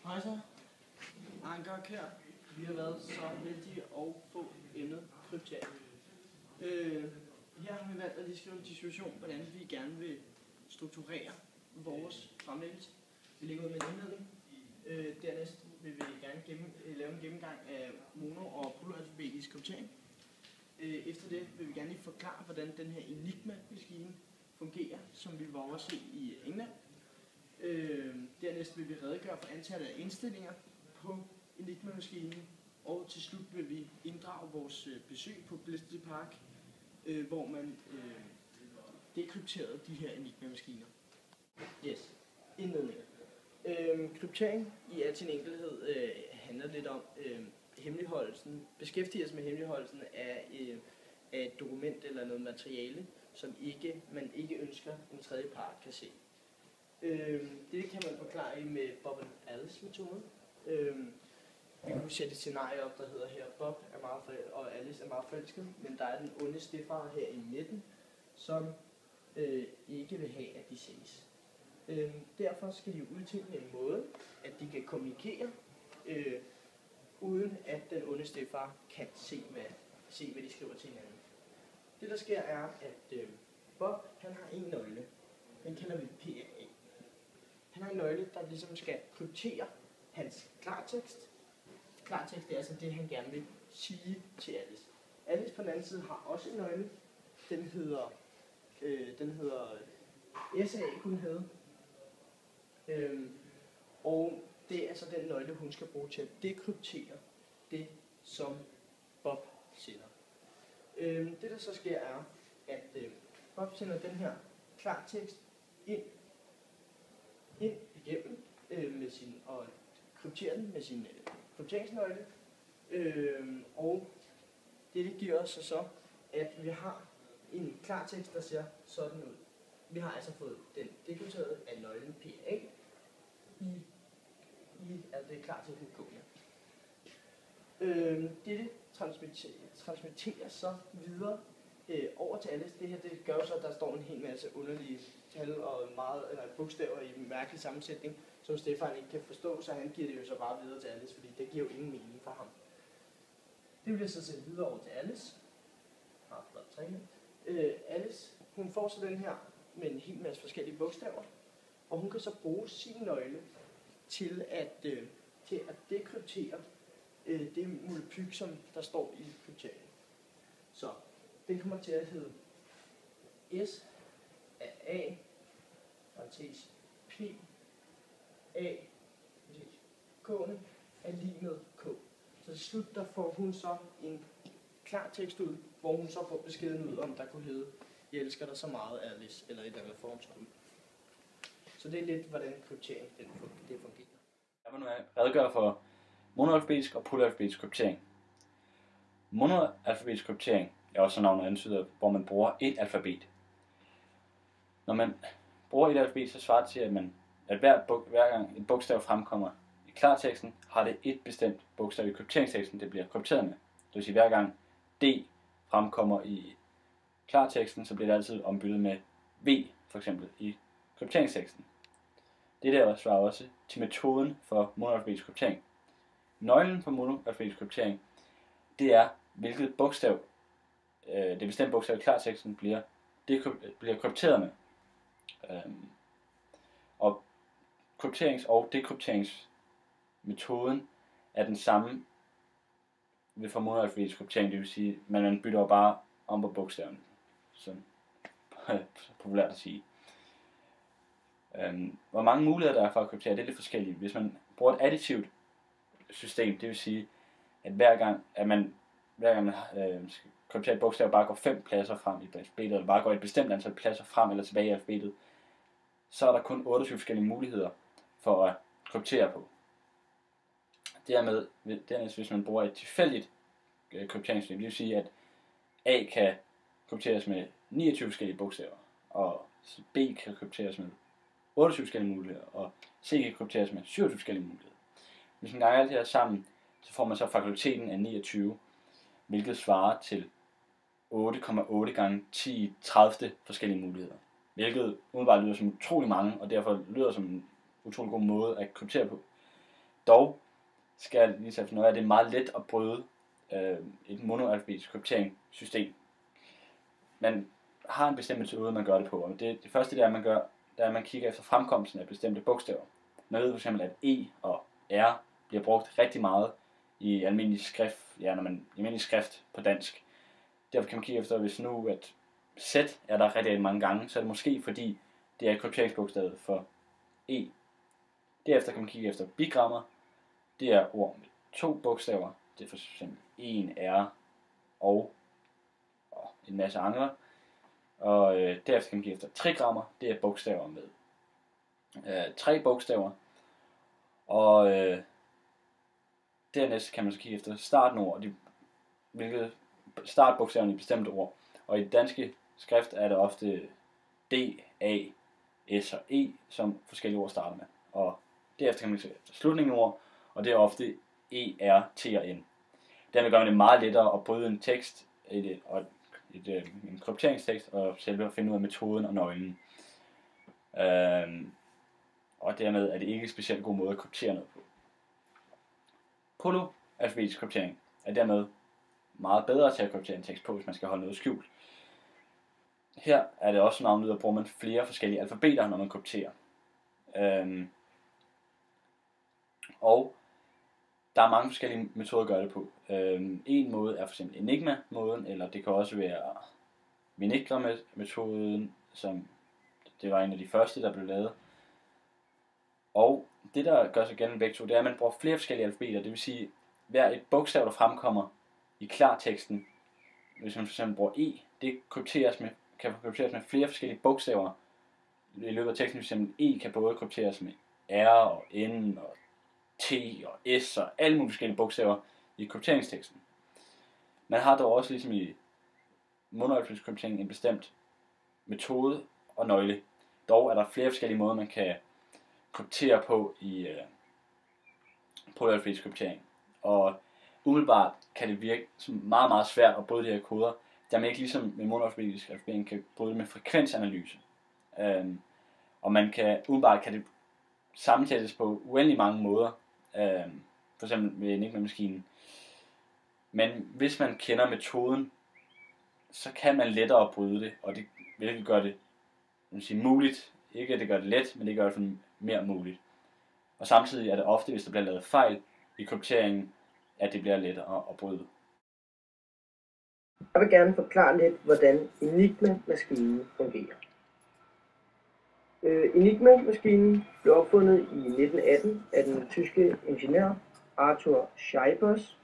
Hej så. Anker her. Vi har været så heldige at få emnet kryptering. Her har vi valgt at lige skrive en distribution, hvordan vi gerne vil strukturere vores fremlæggelse. Vi lægger ud med en indledning. Dernæst vil vi gerne lave en gennemgang af mono- og polyalfabetisk kryptering. Efter det vil vi gerne lige forklare, hvordan den her Enigma-maskine fungerer, som vi var også i England. Dernæst vil vi redegøre for antallet af indstillinger på Enigma-maskinen, og til slut vil vi inddrage vores besøg på Bletchley Park, hvor man dekrypterede de her Enigma-maskiner. Yes, indledning. Kryptering i al sin enkelhed handler lidt om hemmeligholdelsen, beskæftiger sig med hemmeligholdelsen af et dokument eller noget materiale, som man ikke ønsker en tredje part kan se. Det kan man forklare med Bob and Alice-metoden. Vi kunne sætte et scenarie op, der hedder her, Bob er meget og Alice er meget forelsket, men der er den onde stedfar her i midten, som ikke vil have, at de ses. Derfor skal de udtænke en måde, at de kan kommunikere, uden at den onde stedfar kan se, hvad de skriver til hinanden. Det der sker er, at Bob han har en nøgle. Den kalder vi PA. Han har en nøgle, der ligesom skal kryptere hans klartekst. Klartekst er altså det, han gerne vil sige til Alice. Alice på den anden side har også en nøgle. Den hedder SA, kunne hedde. Og det er altså den nøgle, hun skal bruge til at dekryptere det, som Bob sender. Det der så sker er, at Bob sender den her klartekst ind igennem og krypterer den med sin krypteringsnøgle. Og det giver os så, at vi har en klartekst, der ser sådan ud. Vi har altså fået den dekrypteret af nøglen PA altså det er klar til at gå her. Dette transmitteres så videre over til Alice. Det her det gør så, at der står en hel masse underlige tal og bogstaver i en mærkelig sammensætning, som Stefan ikke kan forstå, så han giver det jo så bare videre til Alice, fordi det giver jo ingen mening for ham. Det vil jeg så sætte videre over til Alice. Alice, hun får så den her med en hel masse forskellige bogstaver, og hun kan så bruge sin nøgle til at dekryptere det molekyle, som der står i krypteringen. Så den kommer til at hedde S af A, parentes P, A, K'ene er lig med K. Så til slut der får hun så en klar tekst ud, hvor hun så får beskeden ud, om der kunne hedde jeg elsker dig så meget, Alice, eller et eller andet formskud. Så det er lidt, hvordan kryptering det fungerer. Jeg vil nu redegøre for monoalfabetisk og polyalfabetisk kryptering. Monoalfabetisk kryptering er også navnet antyder, hvor man bruger et alfabet. Når man bruger et alfabet, så svarer det til, at hver gang et bogstav fremkommer i klarteksten, har det et bestemt bogstav i krypteringsteksten, det bliver krypteret med. Det vil sige, at hver gang D fremkommer i klarteksten, så bliver det altid ombyttet med V, for eksempel, i krypteringsteksten. Det der svarer også til metoden for monoalfabetisk kryptering. Nøglen for monoalfabetisk kryptering, det er, hvilket bogstav, det bestemte bogstav i klarteksten bliver krypteret med. Og krypterings- og dekrypteringsmetoden er den samme ved for monoalfabetisk kryptering, det vil sige, at man bytter bare om på bogstaverne, sådan populært at sige. Hvor mange muligheder der er for at kryptere, det er lidt forskelligt. Hvis man bruger et additivt system, det vil sige, at hver gang man skal kryptere et bogstav, bare går 5 pladser frem i alfabetet, eller bare går et bestemt antal pladser frem eller tilbage i alfabetet, så er der kun 28 forskellige muligheder for at kryptere på. Dernæst, hvis man bruger et tilfældigt krypteringssystem, det vil sige, at A kan krypteres med 29 forskellige bogstaver, og B kan krypteres med 28 forskellige muligheder, og C kan krypteres med 27 forskellige muligheder. Hvis man ganger alt det her sammen, så får man så fakulteten af 29, hvilket svarer til 8,8 gange 10 30 forskellige muligheder. Hvilket umiddelbart lyder som utrolig mange, og derfor lyder som en utrolig god måde at kryptere på. Dog skal jeg lige sige noget af, at det er meget let at bryde et monoalfabetisk krypteringssystem. Man har en bestemt metode, man gør det på, og det første, det er, man gør, det er, at man kigger efter fremkomsten af bestemte bogstaver. Man ved f.eks., at E og R bliver brugt rigtig meget i almindelig skrift på dansk. Derfor kan man kigge efter, hvis nu at Z er der rigtig mange gange, så er det måske fordi, det er krypteringsbogstavet for E. Derefter kan man kigge efter bigrammer. Det er ord med 2 bogstaver. Det er for eksempel 1 R og en masse andre. Og derefter kan man kigge efter trigrammer. Det er bogstaver med 3 bogstaver. Og dernæst kan man så kigge efter startord, hvilket startbogstaverne i bestemte ord. Og i det danske skrift er det ofte D, A, S og E, som forskellige ord starter med. Og derefter kan man se efter slutningen af ord, og det er ofte E, R, T og N. Dermed gør man det meget lettere at bryde en tekst, en krypteringstekst, og selv finde ud af metoden og nøglen. Og dermed er det ikke en specielt god måde at kryptere noget på. Polyalfabetisk kryptering er dermed meget bedre til at kryptere en tekst på, hvis man skal holde noget skjult. Her er det også navnet, at bruger man flere forskellige alfabeter, når man krypterer. Og der er mange forskellige metoder at gøre det på. En måde er for eksempel Enigma-måden, eller det kan også være Vinaigrette-metoden, som det var en af de første, der blev lavet. Og det, der gør sig gældende begge to, det er, at man bruger flere forskellige alfabeter. Det vil sige, hver et bogstav, der fremkommer i klarteksten, hvis man for eksempel bruger E, det kan krypteres med flere forskellige bogstaver. I løbet af teksten, for eksempel E kan både krypteres med R og N og T og S og alle mulige forskellige bogstaver i krypteringsteksten. Man har dog også ligesom i monoalfabetisk kryptering en bestemt metode og nøgle. Dog er der flere forskellige måder, man kan kryptere på i polyalfabetisk kryptering. Og umiddelbart kan det virke som meget, meget svært at bryde de her koder, da man ikke ligesom med monoalfabetisk kryptering kan bryde det med frekvensanalyse. Og umiddelbart kan det sammensættes på uendelig mange måder, for eksempel med Enigma-maskinen. Men hvis man kender metoden, så kan man lettere bryde det, og det vil gøre det muligt. Ikke at det gør det let, men det gør det mere muligt. Og samtidig er det ofte, hvis der bliver lavet fejl i krypteringen, at det bliver lettere at bryde. Jeg vil gerne forklare lidt, hvordan Enigma-maskinen fungerer. Enigma-maskinen blev opfundet i 1918 af den tyske ingeniør Arthur Scheibers.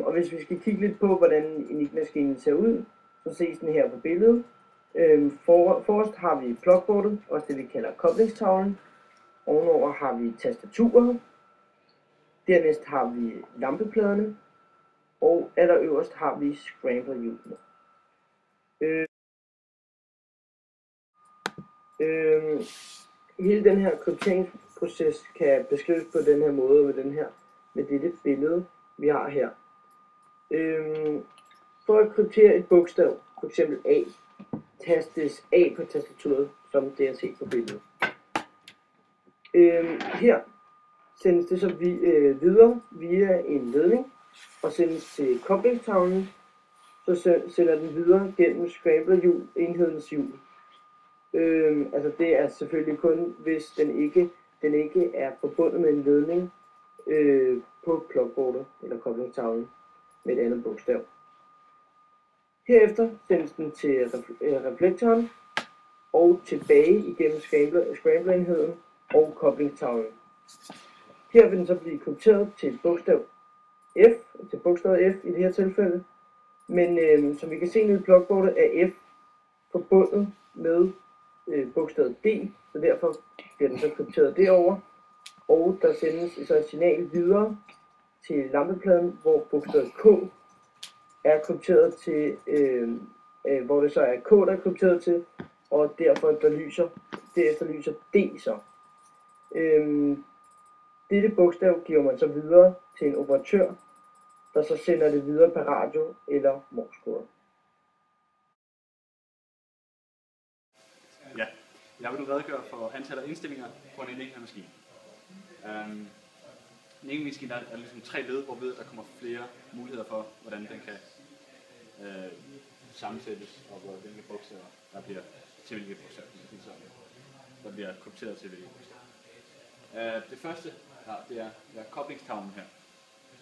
Og hvis vi skal kigge lidt på, hvordan Enigma-maskinen ser ud, så ses den her på billedet. Forrest har vi plugboardet, også det vi kalder koblingstavlen. Ovenover har vi tastaturet. Dernæst har vi lampepladerne. Og allerøverst har vi scramblerhjulene. Hele den her krypteringsproces kan beskrives på den her måde med dette billede, vi har her. For at kryptere et bogstav, f.eks. A, tastes A på tastaturet, som det er set på billedet. Her sendes det så videre via en ledning og sendes til koblingstavlen, så sender den videre gennem scramblerhjul, enhedens hjul. Altså det er selvfølgelig kun, hvis den ikke er forbundet med en ledning på plugboardet eller koblingstavlen med et andet bogstav. Herefter sendes den til reflektoren og tilbage igennem scramblerenheden og koblingstavlen. Her vil den så blive krypteret til bogstavet F i det her tilfælde. Men som vi kan se nede i plugboardet er F forbundet med bogstavet D, så derfor bliver den så krypteret derover. Og der sendes så et signal videre til lampepladen, hvor bogstavet K er krypteret til, hvor det så er K, der er krypteret til, og derefter lyser D så. Dette bogstav giver man så videre til en operatør, der så sender det videre per radio eller morsekode. Ja, jeg vil nu redegøre for antallet af indstillinger på en Enigma-maskine. enkeltmaskine der er ligesom 3 led, hvorved der kommer flere muligheder for, hvordan den kan sammensættes, og hvilke bogstaver der bliver til hvilke bogstaver, der bliver krypteret til hvilke bogstaver. Det første her, det er koblingstavlen her.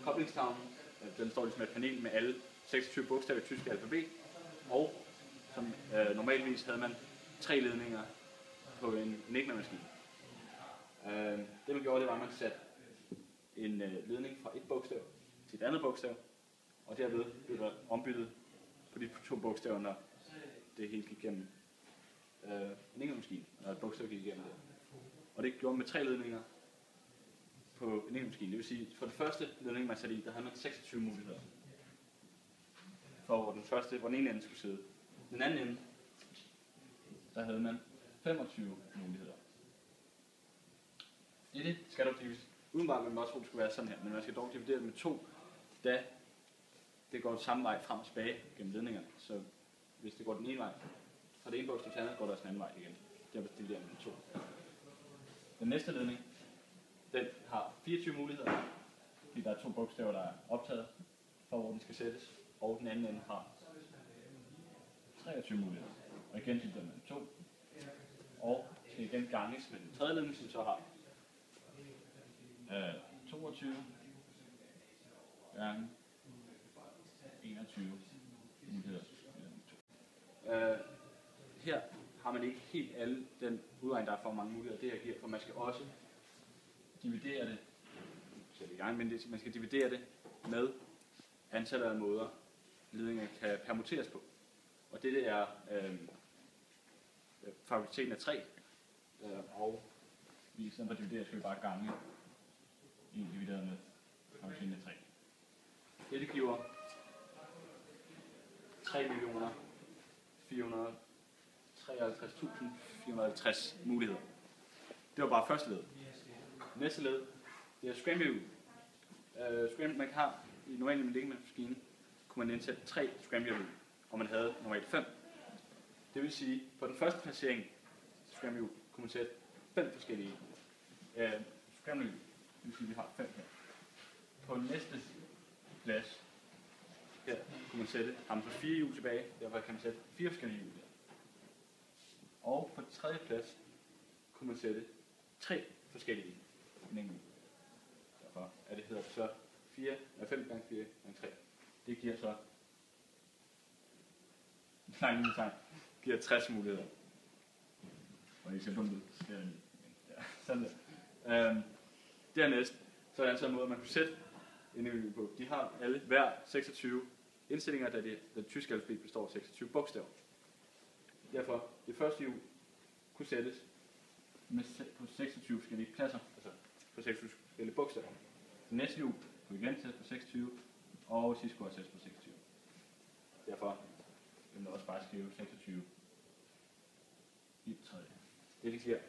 Koblingstavlen, den står ligesom et panel med alle 26 bogstaver i tyske alfabet, og som normalvis havde man 3 ledninger på en Enigma-maskine. Det man gjorde, det var, at man satte en ledning fra et bogstav til et andet bogstav, og derved blev der ombyttet på de 2 bogstaver, når det hele gik igennem en Enigma-maskine, når et bogstav gik igennem det. Og det gjorde man med 3 ledninger på en Enigma-maskine. Det vil sige, for det første ledning, man satte i, der havde man 26 muligheder for, hvor den ene ende skulle sidde. Den anden ende, der havde man 25 muligheder. Det skal dog divideres. Udenbart vil man også tro, det skulle være sådan her, men man skal dog dividere det med 2, da det går samme vej frem og tilbage gennem ledningerne. Så hvis det går den ene vej, fra det ene bogstav til andet, går der den anden vej igen. Derfor dividerer man med 2. Den næste ledning, den har 24 muligheder, fordi der er 2 bogstaver, der er optaget for, hvor den skal sættes, og den anden ende har 23 muligheder. Og igen dividerer man med 2, og skal igen ganges med den tredje ledning, som så har 22 gange 21 muligheder. Her har man ikke helt alle den udregning, der er for mange muligheder, det her giver, for man skal også dividere det, man skal dividere det med antallet af måder, ledninger kan permuteres på. Og det er fakulteten af 3, og vi i stedet for at dividere, skal vi bare gange 1 divideret med fakulteten af 3. Det giver 3.453.450 muligheder. Det var bare første led. Næste led, det er scramble. Man kan have i normalt med Enigma-maskinen, kunne man indsætte 3 scramble, og man havde normalt 5. Det vil sige, på den første placering scramble kunne man sætte 5 forskellige scramble. Det vil sige, at vi har 5 her. På næste plads, her kunne man sætte ham på 4 hjul tilbage, derfor kan man sætte 4 forskellige hjul her. Og på tredje plads kunne man sætte 3 forskellige hjul. Derfor er det hedder så 5 gange 4 gange 3. Det giver så giver 60 muligheder. Og det ser dumt ud. Ja, sådan der. Dernæst, så er der altså en måde, man kunne sætte en på. De har alle hver 26 indstillinger, da det tyske alfabet består af 26 bogstaver. Derfor, det første hjul kunne sættes på 26 forskellige pladser, altså på 26 forskellige bogstaver. Det næste hjul kunne igen sættes på 26, og sidst kunne sættes på 26. Derfor vil man også bare skrive 26 i det tredje. Det giver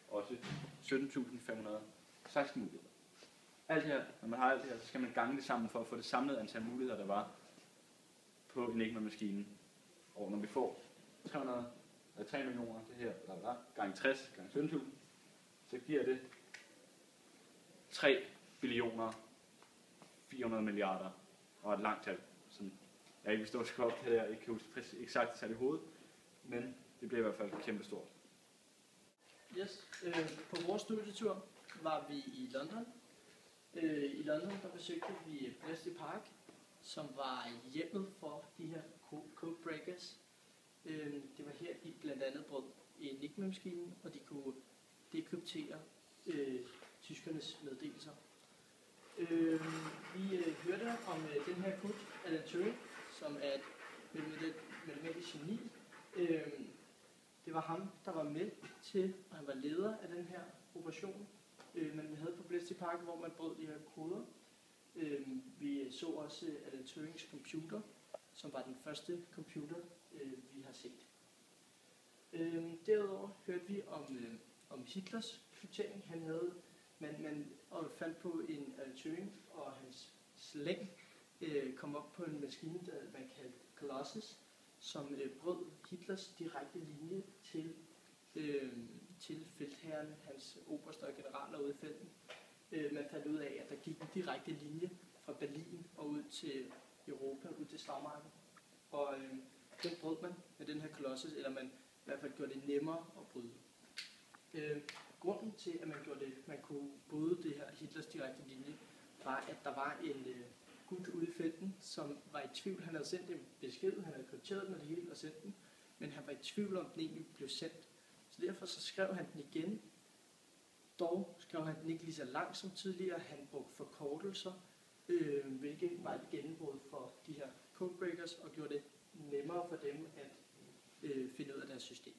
også 17.516 muligheder. Alt her, når man har alt det her, så skal man gange det sammen for at få det samlede antal muligheder, der var på Enigma-maskinen. Og når vi får 3 millioner, det her, gange 60, gange 17.000, så giver det 3 billioner 400 milliarder og et langt tal, som jeg ikke vil stå og skrive op til det her, ikke kan huske eksakt tal i hovedet, men det bliver i hvert fald kæmpestort. Yes, på vores studietur var vi i London. I London der besøgte vi Bletchley Park, som var hjemmet for de her codebreakers. Det var her, de blandt andet brød Enigma-maskinen, og de kunne dekryptere tyskernes meddelelser. Vi hørte om den her gut, Alan Turing, som er et matematisk geni. Det var ham, der var med til, og han var leder af den her operation, man havde på Bletchley Park, hvor man brød de her koder. Vi så også Alan Turings computer, som var den første computer, vi har set. Derudover hørte vi om Hitlers kryptering. Han havde, man fandt på en Alan Turing, og hans slæng kom op på en maskine, der man kaldte Colossus, som brød Hitlers direkte linje til feltherren, hans oberste og generaler ude i felten. Man fandt ud af, at der gik en direkte linje fra Berlin og ud til Europa, ud til slagmarken. Og den brød man med den her Colossus, eller man i hvert fald gjorde det nemmere at bryde. Grunden til, at man kunne bryde det her Hitlers direkte linje, var, at der var en gut ude i felten, som var i tvivl. Han havde sendt en besked, han havde krypteret den og det hele og sendt den, men han var i tvivl om, den egentlig blev sendt. Så derfor så skrev han den igen. Dog skrev han den ikke lige så langt som tidligere. Han brugte forkortelser, hvilket var et gennembrud for de her codebreakers og gjorde det nemmere for dem at finde ud af deres system.